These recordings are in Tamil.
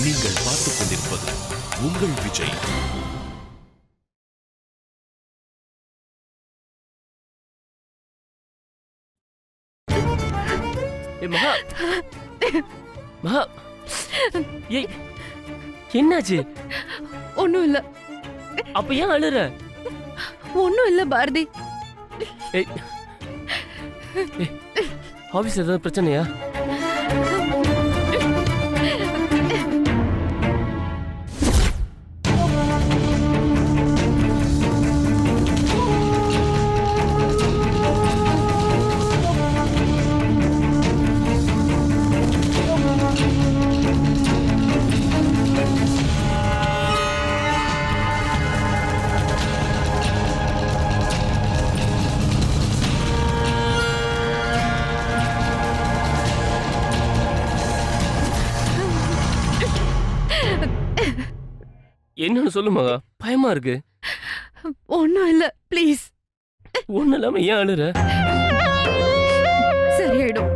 நீங்கள் பார்த்துக் கொண்டிருப்பது உங்கள் விஜய். மகா மகா ஏய் என்னாச்சு? ஒண்ணும் இல்ல. அப்ப ஏன் அழுற? ஒண்ணும் இல்ல பாரதி. ஏய் ஆபீஸ் ஏதாவது பிரச்சனையா? என்னன்னு சொல்லு மகா, பயமா இருக்கு. ஒண்ணும் இல்ல ப்ளீஸ். ஒண்ணு இல்லாம ஏன் அழுற? சரியாயிடும்.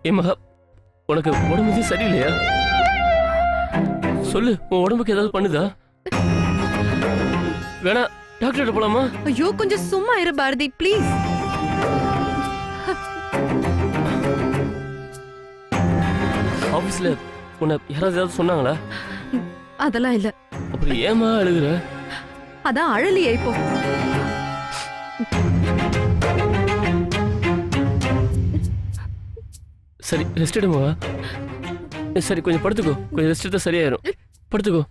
ஏ மகா, உனக்கு உடம்பு சரியில்லையா? சொல்லு, உன் உடம்புக்கு ஏதாவது பண்ணுதா? வேணா டாக்டர் போலாமா? ஐயோ கொஞ்சம் சும்மா இரு பாரதி ப்ளீஸ். ஆபீஸ்ல உன்னை யாராவது ஏதாவது சொன்னாங்களா? அதெல்லாம் இல்ல. அப்புறம் ஏமா அழுகுற? அதான் அழலியே இப்போ. சரி ரெஸ்ட் எடுமா. சரி கொஞ்சம் படுத்துக்கோ, கொஞ்சம் ரெஸ்ட் எடுத்தா சரியாயிரும். படுத்துக்கோ.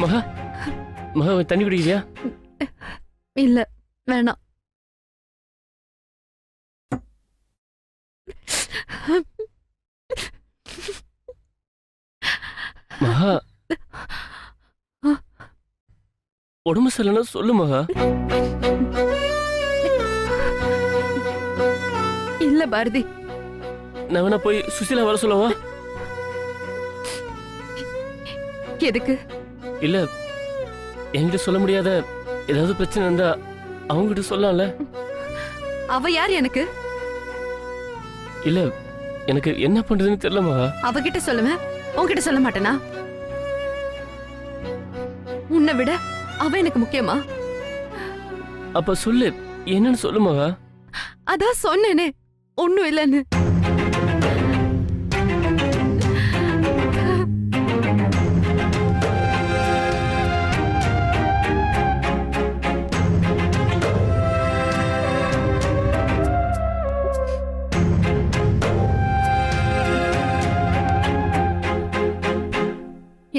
மகா மகா தண்ணி குடிக்கிறியா? இல்ல வேணாம். மகா உடம்பு சரியில்லைன்னா சொல்லு மகா. இல்ல பாரதி. நான் வேணா போய் சுசிலா வர சொல்லவா? எதுக்கு? இல்ல என்கிட்ட சொல்ல முடியாத ஏதாவது பிரச்சனை இருந்தா அவங்ககிட்ட சொல்லலாம்ல. அவ யார் எனக்கு? இல்ல எனக்கு என்ன பண்றதுன்னு தெரியல மகா. அவகிட்ட சொல்லுவேன், உன்கிட்ட சொல்ல மாட்டேனா? உன்னை விட அவ எனக்கு முக்கியமா? அப்ப சொல்லு, என்னன்னு சொல்லு மகா. அதான் சொன்னேனே ஒண்ணும் இல்லன்னு.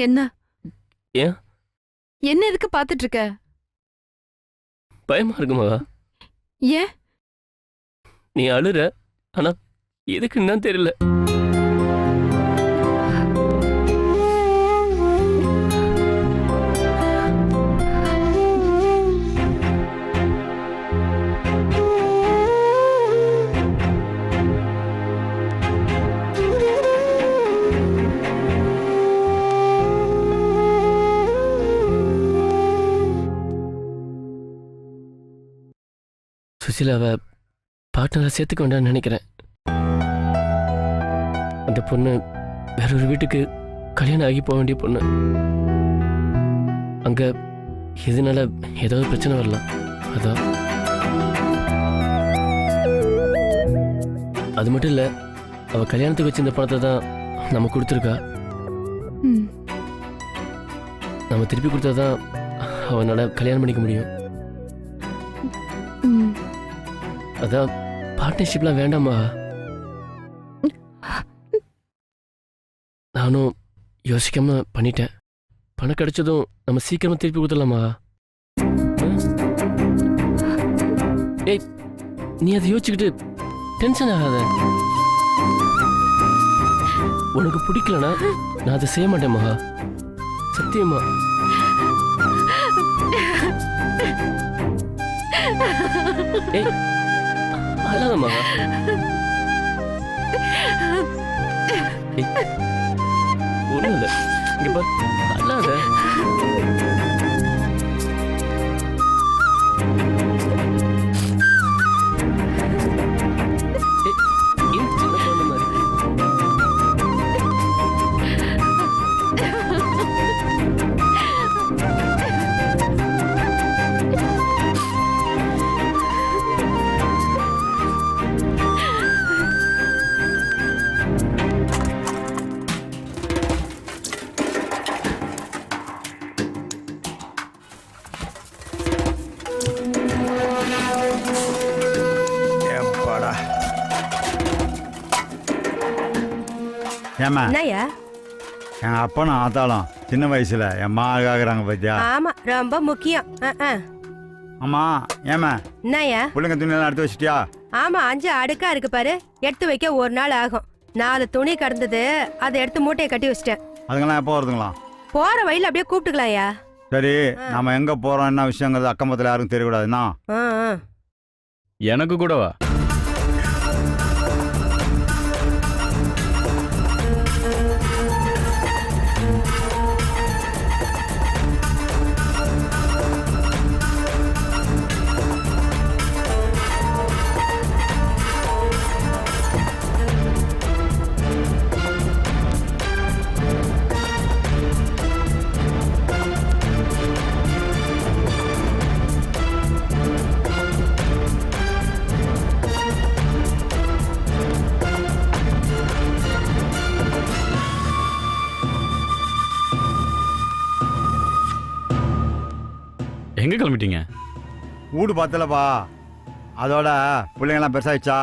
என்ன? ஏன்? என்ன எதுக்கு பாத்துட்டு இருக்க? பயமா இருக்கு மகா. ஏன்? நீ அழுற, ஆனா எதுக்குன்னு தான் தெரியல. சுசிலாவை பார்ட்னரை சேர்த்துக்க வேண்டாம்னு நினைக்கிறேன். அந்த பொண்ணு வேற ஒரு வீட்டுக்கு கல்யாணம் ஆகி போக வேண்டிய பொண்ணு. அங்க இதனால ஏதாவது பிரச்சனை வரலாம். அதான். அது மட்டும் இல்ல, அவ கல்யாணத்துக்கு வச்சிருந்த பணத்தை தான் நம்ம கொடுத்துருக்கா. நம்ம திருப்பி கொடுத்தாதான் அவனால கல்யாணம் பண்ணிக்க முடியும். அதான் பார்ட்னர்ஷிப்லாம் வேண்டாமா? நானும் யோசிக்காம பண்ணிட்டேன். பணம் கிடைச்சதும் நம்ம சீக்கிரமா திருப்பி கொடுத்துடலாமா? ஏய், நீ அதை யோசிச்சுக்கிட்டு டென்ஷன் ஆகாத. உனக்கு பிடிக்கலனா நான் அதை செய்ய மாட்டேன் மகா. சத்தியமா. ஏய் அழாதம்மா. ஒண்ணும் இல்ல இங்க பாரு அல்லாத ஏய், ஏன் சின்ன குழந்தை மாதிரி ஏப்பாடா. ஏம்மா என்னய்யா? என் அப்பனும் ஆத்தாலும் சின்ன வயசுல என் மகள் ஆகுறாங்க பத்தியா? ஆமா, ரொம்ப முக்கியம். ஆமா. ஏம்மா என்னய்யா? பிள்ளைங்க துணியெல்லாம் எடுத்து வச்சிட்டியா? ஆமா, 5 அடுக்கா இருக்கு பாரு. எடுத்து வைக்க ஒரு நாள் ஆகும். 4 துணி கடந்தது, அதை எடுத்து மூட்டையை கட்டி வச்சிட்டேன். அதுங்கெல்லாம் எப்போ வருதுங்களா? போற வழியில அப்படியே கூப்பிட்டுக்கலாம்யா. சரி, நம்ம எங்க போறோம் என்ன விஷயங்கிறது அக்கம் பக்கத்துல யாருக்கும் தெரியக்கூடாதுன்னா? ஆ, ஆ. எனக்கு கூடவா? எங்க கிளம்பிட்டீங்க? வீடு பார்த்தலப்பா, அதோட பிள்ளைங்கெல்லாம் பெருசாயிடுச்சா,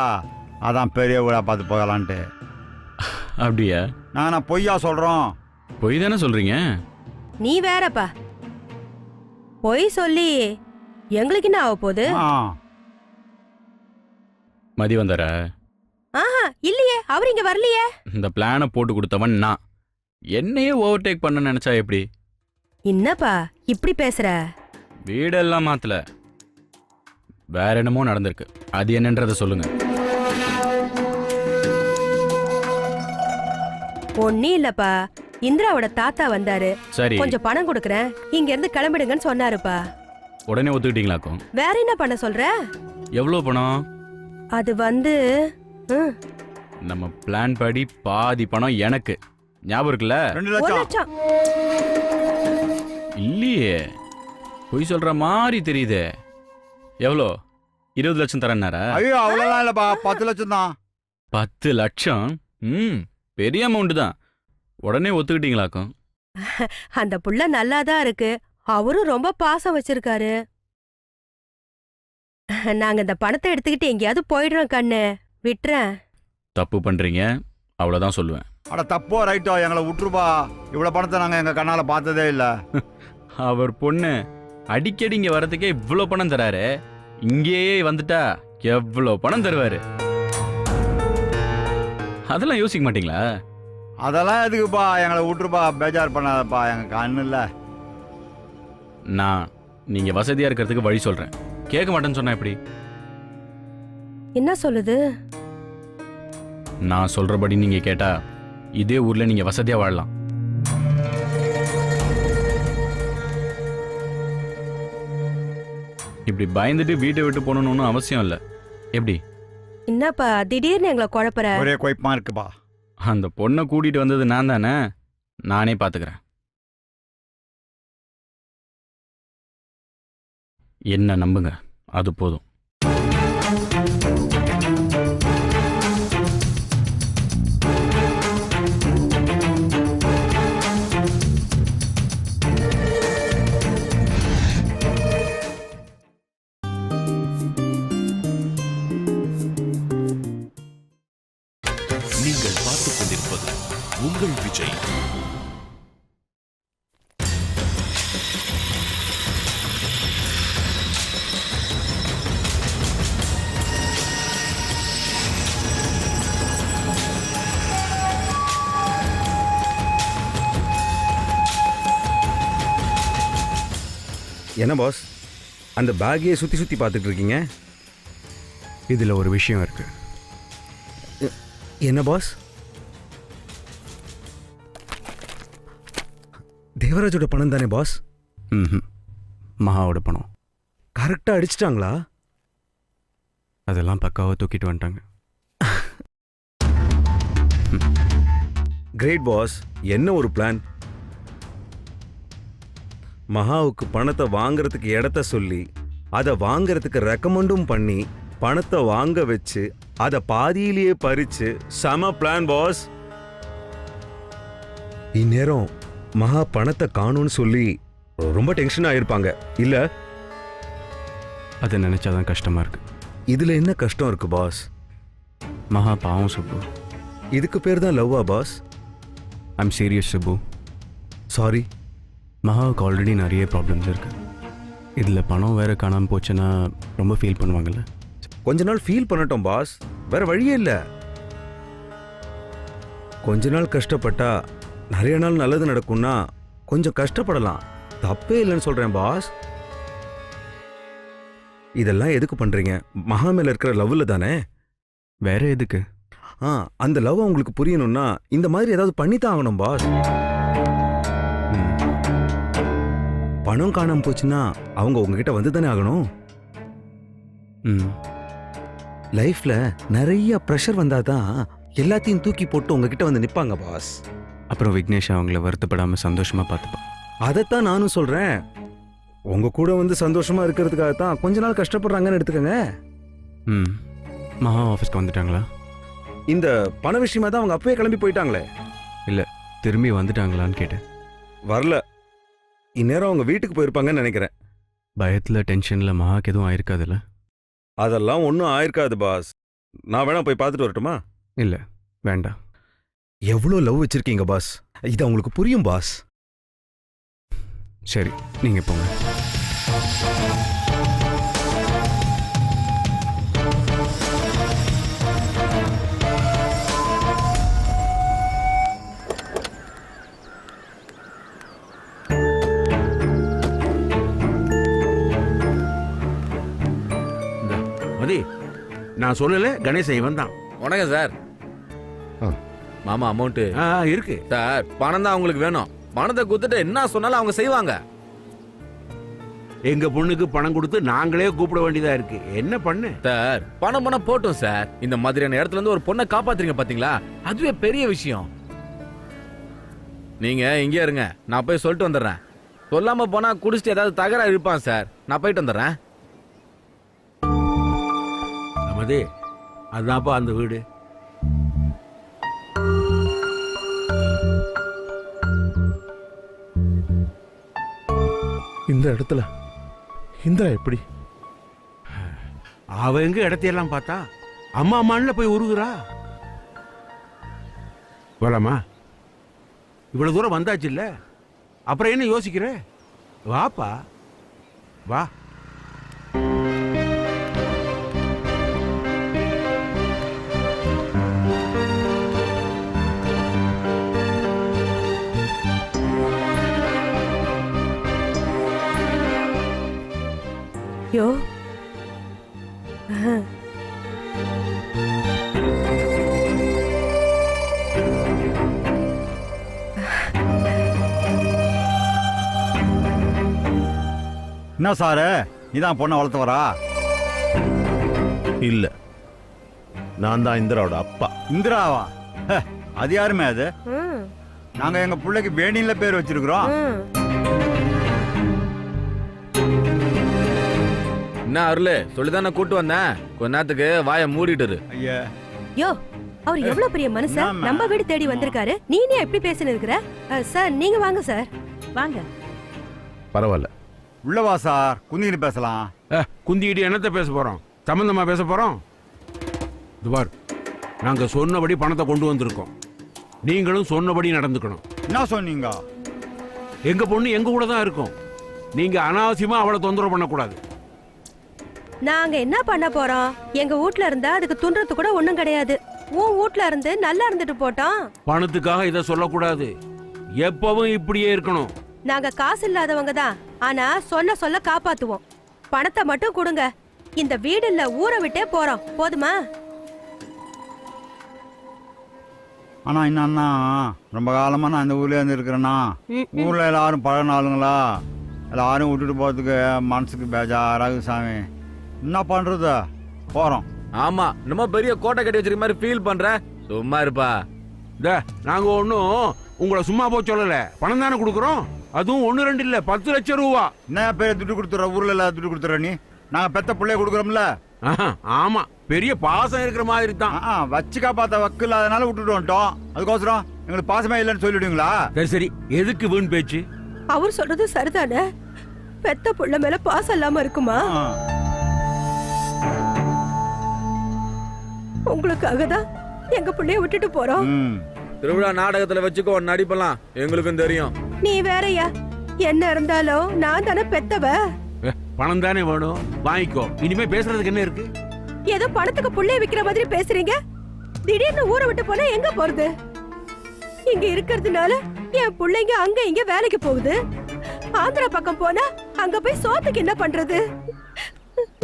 அதான் பெரிய வீடா பார்த்து போகலான்ட்டு. அப்படியா? நான் பொய்யா சொல்றோம்? பொய் தானே சொல்றீங்க? நீ வேறப்பா. பொய் சொல்லி எங்களுக்கு என்ன ஆக போகுது? ஆ, மதி வந்தாரா? ஆஹா, இல்லையே, அவர் இங்க வரலையே. இந்த பிளானை போட்டு கொடுத்தவன் நான். என்னையே ஓவர்டேக் பண்ண நினைச்சா எப்படி? என்னப்பா இப்படி பேசுற? வீடெல்லாம் மாத்தல, வேற என்னமோ நடந்திருக்கு. அது என்னன்றத சொல்லுங்க. ஒன்னும் இல்லப்பா, இந்திராவோட தாத்தா வந்தாரு. சரி, கொஞ்சம் பணம் கொடுக்கறேன், இங்க இருந்து கிளம்பிடுங்கன்னு சொன்னாருப்பா. உடனே ஒத்துக்கிட்டீங்களாக்கும்? வேற என்ன பண்ண சொல்ற? எவ்வளவு பணம்? அது வந்து நம்ம பிளான் படி பாதி பணம் எனக்கு. ஞாபகம் இருக்குல்ல? 2 1 லட்சம். லட்சம். இல்லையே, பொய் சொல்ற மாதிரி தெரியுதே. எவ்வளோ? 20 லட்சம் தரேன்னாரா? ஐயோ, அவ்வளோலாம் இல்லப்பா, 10 லட்சம் தான். 10 லட்சம்? பெரிய அமௌண்ட் தான். உடனே ஒத்துக்கிட்டீங்களாக்கும்? அந்த புள்ள நல்லாதான் இருக்கு, அவரும் ரொம்ப பாசம் வச்சிருக்காரு. நாங்க இந்த பணத்தை எடுத்துக்கிட்டு எங்கேயாவது போயிடுறோம் கண்ணு, விட்டுறேன். தப்பு பண்றீங்க, அவ்வளவுதான் சொல்லுவேன். அட தப்போ ரைட்டோ, எங்களை விட்டுருப்பா. இவ்வளோ பணத்தை நாங்கள் எங்கள் கண்ணால் பார்த்ததே இல்லை. அவர் பொண்ணு அடிக்கடி இங்க வரதுக்கே இவ்வளோ பணம் தராரு, இங்கேயே வந்துட்டா எவ்வளோ பணம் தருவாரு? அதெல்லாம் யோசிக்க மாட்டீங்களா? அதெல்லாம் எதுக்குப்பா, எங்களை விட்டுருப்பா, பேஜார் பண்ணாதப்பா, எங்கள் கண்ணு இல்லை. நான் நீங்க வசதியா இருக்கிறதுக்கு வழி சொல்றேன். கேட்க மாட்டேன்னு சொன்னா எப்படி? என்ன சொல்லுது? நான் சொல்றபடி நீங்க கேட்டா இதே ஊர்ல நீங்க வசதியா வாழலாம். இப்படி பயந்துட்டு வீட்டை விட்டு போகணும்னு அவசியம் இல்லை. எப்படி? என்னப்பா திடீர்னு எங்களை குழப்பற? ஒரே குழப்பமா இருக்குப்பா. அந்த பொண்ணை கூட்டிட்டு வந்தது நான் தானே, நானே பாத்துக்கிறேன். என்ன நம்புங்க, அது போதும். நீங்கள் பார்த்துக் கொண்டிருப்பது உங்கள் விஜய். என்ன பாஸ், அந்த பேக்கையே சுற்றி சுற்றி பார்த்துட்டு இருக்கீங்க? இதில் ஒரு விஷயம் இருக்கு. என்ன பாஸ்? தேவராஜோட பணம் தானே பாஸ்? ம் மகாவோட பணம். கரெக்டாக அடிச்சிட்டாங்களா? அதெல்லாம் பக்காவாக தூக்கிட்டு வந்துட்டாங்க. Great boss. என்ன ஒரு பிளான்! மகாவுக்கு பணத்தை வாங்குறதுக்கு இடத்த சொல்லி அதை வாங்குறதுக்கு ரெக்கமெண்டும் பண்ணி பணத்தை வாங்க வச்சு அதை பாதியிலேயே பறிச்சு செம பிளான் பாஸ். இந்நேரம் மகா பணத்தை காணும்னு சொல்லி ரொம்ப டென்ஷன் ஆயிருப்பாங்க இல்ல? அதை நினச்சாதான் கஷ்டமாக இருக்கு. இதுல என்ன கஷ்டம் இருக்கு பாஸ்? மகா பாவம் சுப்பு. இதுக்கு பேர் தான் லவ்வா boss? I'm serious Subbu. Sorry. மகாவுக்கு ஆல்ரெடி நிறைய ப்ராப்ளம்ஸ் இருக்கு. இதில் பணம் வேற காணாமல் போச்சுன்னா ரொம்ப ஃபீல் பண்ணுவாங்கல்ல. கொஞ்ச நாள் ஃபீல் பண்ணட்டும் பாஸ், வேற வழியே இல்லை. கொஞ்ச நாள் கஷ்டப்பட்டா நிறைய நாள் நல்லது நடக்கும்னா கொஞ்சம் கஷ்டப்படலாம், தப்பே இல்லைன்னு சொல்றேன் பாஸ். இதெல்லாம் எதுக்கு பண்றீங்க? மகா மேல இருக்கிற லவ்ல தானே? வேற எதுக்கு? அந்த லவ் உங்களுக்கு புரியணும்னா இந்த மாதிரி ஏதாவது பண்ணித்தான் ஆகணும் பாஸ். பணம் காணாம போச்சுன்னா அவங்க உங்ககிட்ட வந்து தானே ஆகணும். லைஃப்ல நிறைய ப்ரெஷர் வந்தாதான் எல்லாத்தையும் தூக்கி போட்டு உங்ககிட்ட வந்து நிப்பாங்க பாஸ். அப்புறம் விக்னேஷ் அவங்கள வருத்தப்படாமல் சந்தோஷமாக பார்த்துப்பான். அதைத்தான் நானும் சொல்றேன். உங்க கூட வந்து சந்தோஷமா இருக்கிறதுக்காகத்தான் கொஞ்ச நாள் கஷ்டப்படுறாங்கன்னு எடுத்துக்கங்க. மகா ஆஃபீஸ்க்கு வந்துட்டாங்களா? இந்த பண விஷயமா தான் அவங்க அப்பவே கிளம்பி போயிட்டாங்களே. இல்லை, திரும்பி வந்துட்டாங்களான்னு கேட்டேன். வரல, இந்நேரம் அவங்க வீட்டுக்கு போயிருப்பாங்கன்னு நினைக்கிறேன். பயத்தில் டென்ஷனில் மகாக்கு எதுவும் ஆயிருக்காதுல்ல? அதெல்லாம் ஒன்றும் ஆயிருக்காது பாஸ். நான் வேணா போய் பார்த்துட்டு வரட்டுமா? இல்லை, வேண்டாம். எவ்வளோ லவ் வச்சிருக்கீங்க பாஸ், இது அவங்களுக்கு புரியும் பாஸ். சரி, நீங்கள் போங்க. மதி, நான் சொல்லல, கணேசன் இவன் தான். வணக்கம் சார். மாமா அமௌண்ட் இருக்கு சார். பணம் தான் அவங்களுக்கு வேணும். பணத்தை கொடுத்துட்டு என்ன சொன்னாலும் அவங்க செய்வாங்க. எங்க பொண்ணுக்கு பணம் கொடுத்து நாங்களே கூப்பிட வேண்டியதா இருக்கு. என்ன பண்ணு சார்? பணம் போட்டும் சார். இந்த மாதிரியான இடத்துல இருந்து ஒரு பொண்ணை காப்பாத்துறீங்க பாத்தீங்களா, அதுவே பெரிய விஷயம். நீங்க இங்கே இருங்க, நான் போய் சொல்லிட்டு வந்துடுறேன். சொல்லாம போனா குடிச்சிட்டு ஏதாவது தகராறு இருப்பான் சார். நான் போயிட்டு வந்துடுறேன். மதி, அதுதான்ப்பா அந்த வீடு. இந்த இடத்துல இந்திரா எப்படி? அவ எங்க இடத்தையெல்லாம் பார்த்தா அம்மா அம்மான்ல போய் உருகுறா. போலாமா? இவ்வளவு தூரம் வந்தாச்சு இல்ல, அப்புறம் என்ன யோசிக்கிற? வாப்பா வா. யோ என்ன சாரு, நீதான் பொண்ணை வளர்த்து வரா? இல்ல, நான் தான் இந்திராவோட அப்பா. இந்திராவா? அது யாருமே அது? நாங்க எங்க பிள்ளைக்கு வேணியில பேர் வச்சிருக்கிறோம். என்ன அருளு, சொல்லிதானே கூட்டு வந்தேன். கொஞ்ச நேரத்துக்கு வாயை மூடிட்டு. ஐயா, யோ, அவர் எவ்வளவு பெரிய மனுஷன், நம்ம வீடு தேடி வந்திருக்காரு. நீனே எப்படி பேசின்னு இருக்கிற? சார் நீங்க வாங்க சார், வாங்க. பரவாயில்ல, உள்ளவா சார், குந்திக்கிட்டு பேசலாம். குந்திக்கிட்டு என்னத்தை பேச போறோம்? சம்பந்தமா பேச போறோம்? துபார், நாங்க சொன்னபடி பணத்தை கொண்டு வந்திருக்கோம். நீங்களும் சொன்னபடி நடந்துக்கணும். என்ன சொன்னீங்க? எங்க பொண்ணு எங்க கூட தான் இருக்கும். நீங்க அனாவசியமா அவளை தொந்தரவு பண்ணக்கூடாது. நாங்க என்ன பண்ண போறோம்? எங்க வீட்ல இருந்தா அதுக்கு துன்றது கூட ஒண்ணும் கிடையாது. உன் வீட்ல இருந்து நல்லா இருந்துட்டு போட்டோம். பணத்துக்காக இதை சொல்லக்கூடாது. எப்பவும் இப்படியே இருக்கணும். நாங்க காசு இல்லாதவங்க தான், ஆனா சொல்ல காப்பாத்துவோம். பணத்தை மட்டும் கொடுங்க. இந்த வீடு இல்ல, ஊரை விட்டே போறோம். போதுமா? ஆனால் என்னன்னா ரொம்ப காலமாக நான் இந்த ஊர்லேயே இருந்து இருக்கிறேன்னா ஊரில் எல்லாரும் பழகின ஆளுங்களா எல்லாரும் விட்டுட்டு போகிறதுக்கு மனசுக்கு பேஜாராகுது சாமி. என்ன பண்ணுறது, போகிறோம். ஆமா நம்ம பெரிய கோட்டை கட்டி வச்சிருக்க மாதிரி ஃபீல் பண்ற. சும்மா இருப்பா. நாங்கள் ஒன்றும் உங்களை சும்மா போக சொல்லலை, பணம் தானே கொடுக்குறோம். அதுவும் 1 2 இல்லை, 10 லட்சம் ரூபா. என்ன பேர் துட்டு கொடுத்துற, ஊரில் எல்லாம் துட்டு கொடுத்துற நீ? நாங்கள் பெத்த பிள்ளைய கொடுக்குறோம்ல. ஆமா, பெரிய பாசம் இருக்கிற மாதிரி தான். வச்சுக்கா பார்த்த வக்கு இல்லாதனால விட்டுட்டு வந்துட்டோம். அதுக்கோசரம் எங்களுக்கு பாசமே இல்லைன்னு சொல்லிடுவீங்களா? சரி எதுக்கு வீண் பேச்சு? அவர் சொல்றது சரிதானே. பெத்த புள்ள மேல பாசம் இல்லாம இருக்குமா? உங்களுக்காக தான் எங்க புள்ளைய விட்டுட்டு போறோம். திருவிழா நாடகத்துல வச்சுக்கோ, நடிப்பலாம், எங்களுக்கும் தெரியும். நீ வேறயா? என்ன இருந்தாலும் நான் தானே பெத்தவ. பணம் தானே வேணும், வாங்கிக்கோ. இனிமே பேசுறதுக்கு என்ன இருக்கு? ஏதோ பணத்துக்கு புள்ளைய விக்கிற மாதிரி பேசுறீங்க. திடீர்னு ஊரை விட்டு போனா எங்க போறது? இங்க இருக்கிறதுனால என் பிள்ளைங்க அங்க இங்க வேலைக்கு போகுது. ஆந்திரா பக்கம் போனா அங்க போய் சோத்துக்கு என்ன பண்றது?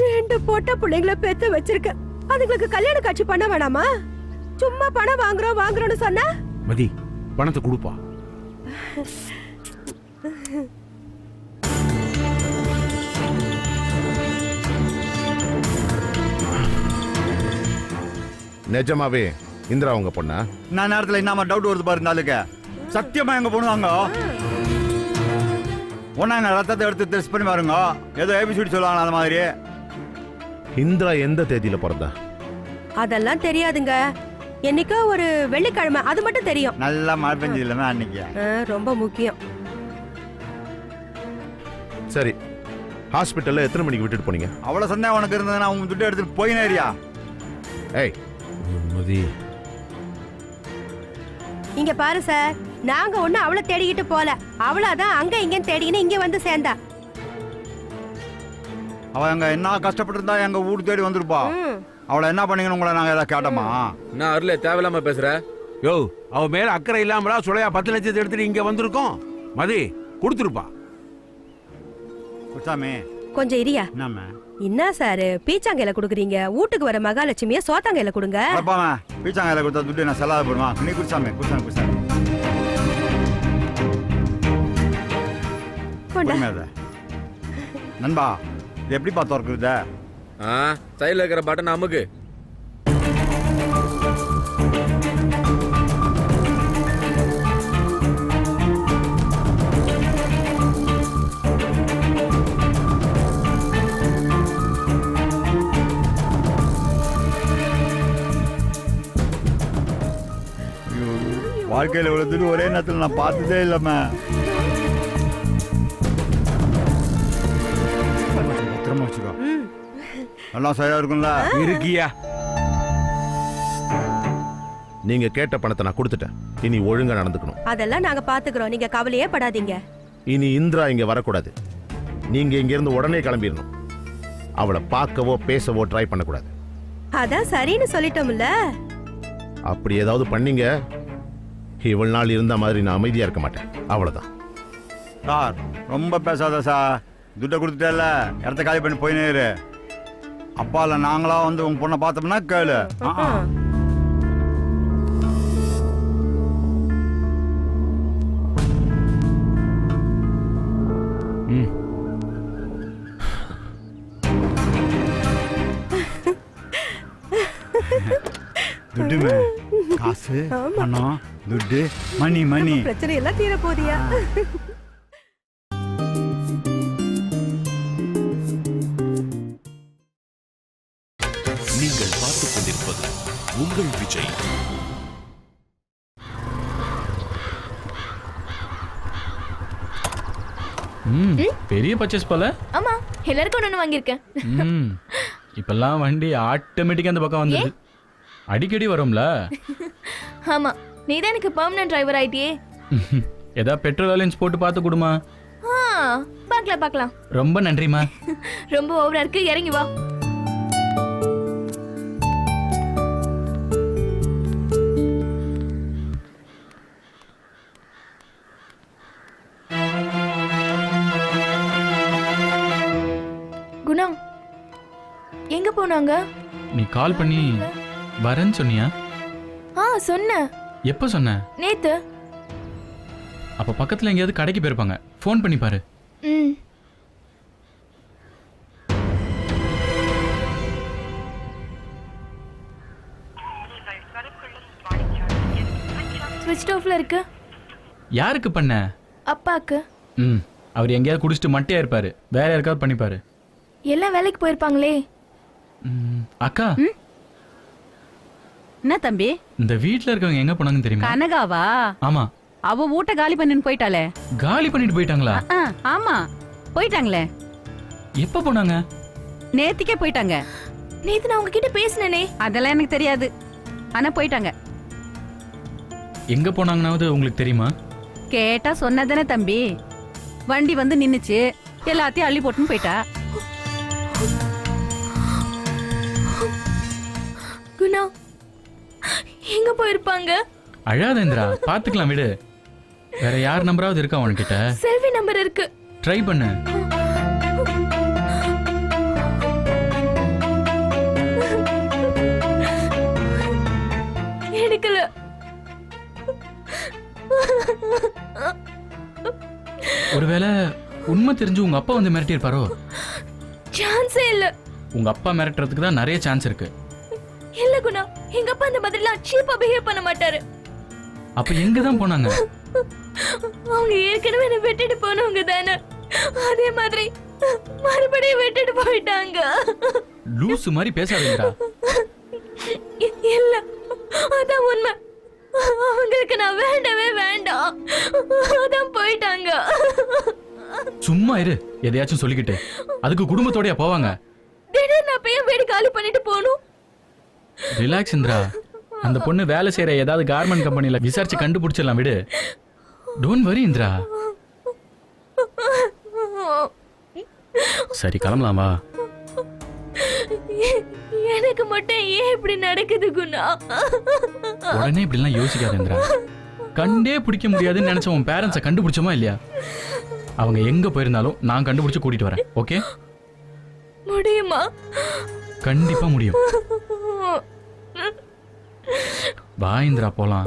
2 பொட்ட பிள்ளைங்களை பெத்து வச்சிருக்க. அதுங்களுக்கு கல்யாண காட்சி பண்ண வேணாமா? சும்மா பணம் வாங்குறோம்னு சொன்னா மதி பணத்தை கொடுப்பா. நிஜமாவே இந்திரா உங்க பொண்ணா? நான் நேரத்தில் என்ன டவுட் வருது பாரு. நாளுக்கு சத்தியமா எங்க பொண்ணுவாங்க. ஒன்னா ரத்தத்தை எடுத்து டெஸ்ட் பண்ணி பாருங்க. ஏதோ ஏபிசிடி சொல்லுவாங்க அந்த மாதிரி. இந்திரா எந்த தேதியில பிறந்தா? அதெல்லாம் தெரியாதுங்க. என்னைக்கோ ஒரு வெள்ளிக்கிழமை, அது மட்டும் தெரியும். நல்லா மழை பெஞ்சது இல்லைன்னா அன்னைக்கு. ரொம்ப முக்கியம். சரி, ஹாஸ்பிட்டல்ல எத்தனை மணிக்கு விட்டுட்டு போனீங்க? அவ்வளவு சந்தேகம் உனக்கு இருந்ததுன்னா உங்க துட்டு எடுத்துட்டு போயினேரியா? ஏய் மதி, இங்க பாரு சார், நாங்க ஒண்ணு அவளை தேடிக்கிட்டு போல. அவளாதான் அங்க இங்கன்னு தேடிக்கின்னு இங்க வந்து சேர்ந்தா. அவ அங்க என்ன கஷ்டப்பட்டு இருந்தா எங்க ஊர் தேடி வந்திருப்பா. அவளை என்ன பண்ணீங்கன்னு உங்களை நாங்க ஏதாவது கேட்டோமா? நான் அருளே தேவையில்லாம பேசுற. யோ, அவ மேல அக்கறை இல்லாமலா சுளையா 10 லட்சத்தை எடுத்துட்டு இங்க வந்திருக்கோம். மதி கொடுத்துருப்பா. குசாமி கொஞ்சம் இரியா. என்னம்மா என்ன சார் பீச்சாங்கையில குடுக்குறீங்க? வீட்டுக்கு வர மகாலட்சுமிய சோத்தாங்கையில கொடுங்க. பீச்சாங்கையில கொடுத்தா துட்டு நான் செல்லாத போடுமா? நீ குடிச்சாமே குடிச்சாமே நண்பா, இது எப்படி பார்த்து இருக்கிறத? சைடுல இருக்கிற பட்டன் அமுக்கு. வாழ்க்கையில் இவ்வளவு துட்டு ஒரே நேரத்தில் நான் பார்த்ததே இல்லம்மா. பத்திரமா வச்சுக்கோ. எல்லாம் சரியா இருக்கும்ல? இருக்கியா? நீங்க கேட்ட பணத்தை நான் கொடுத்துட்டேன். இனி ஒழுங்கா நடந்துக்கணும். அதெல்லாம் நாங்க பாத்துக்கிறோம், நீங்க கவலையே படாதீங்க. இனி இந்திரா இங்க வரக்கூடாது. நீங்க இங்க இருந்து உடனே கிளம்பிடணும். அவளை பார்க்கவோ பேசவோ ட்ரை பண்ணக்கூடாது. அதான் சரின்னு சொல்லிட்டோம்ல. அப்படி ஏதாவது பண்ணீங்க, இவ்வளவு நாள் இருந்த மாதிரி நான் அமைதியா இருக்க மாட்டேன். அவ்வளவுதான். சார் ரொம்ப பேசாத சார். துட்டை கொடுத்துட்டேல்ல, இடத்த காலி பண்ணி போயினே இரு. அப்பா இல்லை நாங்களா வந்து உங்க பொண்ணை பார்த்தோம்னா கேளு. துட்டுமே காசு பணம் துட்டு மணி மணி பிரச்சனை எல்லாம் தீர போதியா? நீங்கள் பார்த்துக் கொண்டிருப்பது உங்கள் விஜய். பெரிய பர்ச்சேஸ் போல. ஆமா, எல்லாருக்கும் ஒண்ணு வாங்கியிருக்கேன். இப்பெல்லாம் வண்டி ஆட்டோமேட்டிக்கா அந்த பக்கம் வந்துடுது. அடிக்கடி வரும்ல. ஆமா, நீதான் எனக்கு பெர்மனன்ட் டிரைவர் ஆயிட்டியே. ஏதாவது பெட்ரோல் அலைன்ஸ் போட்டு பார்த்து கொடுமா. பார்க்கலாம். ரொம்ப நன்றிமா. ரொம்ப ஓவரா இருக்கு, இறங்கி வா. குணா எங்க போனாங்க? நீ கால் பண்ணி வரேன்னு சொன்னியா? சொன்ன. எப்போ சொன்ன? நேத்து. அப்ப பக்கத்துல எங்கேயாவது கடைக்கு போயிருப்பாங்க. ஃபோன் பண்ணி பாரு. ம். ஸ்விட்ச் ஆஃப்ல இருக்கு. யாருக்கு பண்ண? அப்பாக்கு. ம். அவர் எங்கேயாவது குடிச்சிட்டு மட்டையா இருப்பாரு. வேற யாருக்காவது பண்ணிப்பாரு. எல்லாம் வேலைக்கு போயிருப்பாங்களே. அக்கா. என்ன தம்பி? இந்த வீட்ல இருக்கவங்க எங்க போனாங்கன்னு தெரியுமா? கனகாவா? ஆமா. அவ வீட்டை காலி பண்ணிட்டு போயிட்டாளே. காலி பண்ணிட்டு போயிட்டாங்களா? ஆமா போயிட்டாங்களே. எப்ப போனாங்க? நேத்திக்கே போயிட்டாங்க. நேத்து நான் உங்ககிட்ட பேசினேனே. அதெல்லாம் எனக்கு தெரியாது. ஆனா போயிட்டாங்க. எங்க போனாங்கனாவது உங்களுக்கு தெரியுமா? கேட்டா சொன்னதானே தம்பி. வண்டி வந்து நின்னுச்சு, எல்லாத்தையும் அள்ளி போட்டுன்னு போயிட்டா. குணா எங்க போயிருப்பாங்க? அழாத இந்திரா, பாத்துக்கலாம் விடு. வேற யார் நம்பராவது இருக்கா உன்கிட்ட? செல்வி நம்பர் இருக்கு. ட்ரை பண்ணு. எடுக்கல. ஒருவேளை உண்மை தெரிஞ்சு உங்க அப்பா வந்து மிரட்டி இருப்பாரோ? சான்ஸே இல்ல. உங்க அப்பா மிரட்டுறதுக்கு தான் நிறைய சான்ஸ் இருக்கு. இல்ல குணா, எங்க அப்பா அந்த மாதிரிலாம் சீப்பா பிஹேவ் பண்ண மாட்டாரு. அப்ப எங்க தான் போனாங்க? அவங்க ஏற்கனவே என்ன விட்டுட்டு போனவங்க தானே. அதே மாதிரி மறுபடியும் விட்டுட்டு போயிட்டாங்க. லூசு மாதிரி பேசாதீங்கடா. இல்ல, அதான் உண்மை. அவங்களுக்கு நான் வேண்டவே வேண்டாம். அதான் போயிட்டாங்க. சும்மா இரு. எதையாச்சும் சொல்லிக்கிட்டு அதுக்கு குடும்பத்தோடயா போவாங்க? திடீர்னு நான் போய் வீடு காலி பண்ணிட்டு போகணும். ரிலாக்ஸ் இந்திரா. அந்த பொண்ணு வேலை செய்யற ஏதாவது கார்மெண்ட் கம்பெனில விசாரிச்சு கண்டுபிடிச்சிடலாம் விடு. Don't worry Indira. சரி கிளம்பலாம் வா. எனக்கு மட்டும் ஏன் இப்படி நடக்குது குணா? உடனே இப்படிலாம் யோசிக்காத இந்திரா. கண்டே பிடிக்க முடியாதுன்னு நினைச்ச உன் பேரண்ட்ஸை கண்டுபிடிச்சோமா இல்லையா? அவங்க எங்க போயிருந்தாலும் நான் கண்டுபிடிச்சு கூட்டிட்டு வரேன். ஓகே? முடியுமா? கண்டிப்பா முடியும். வா இந்திரா போலாம்.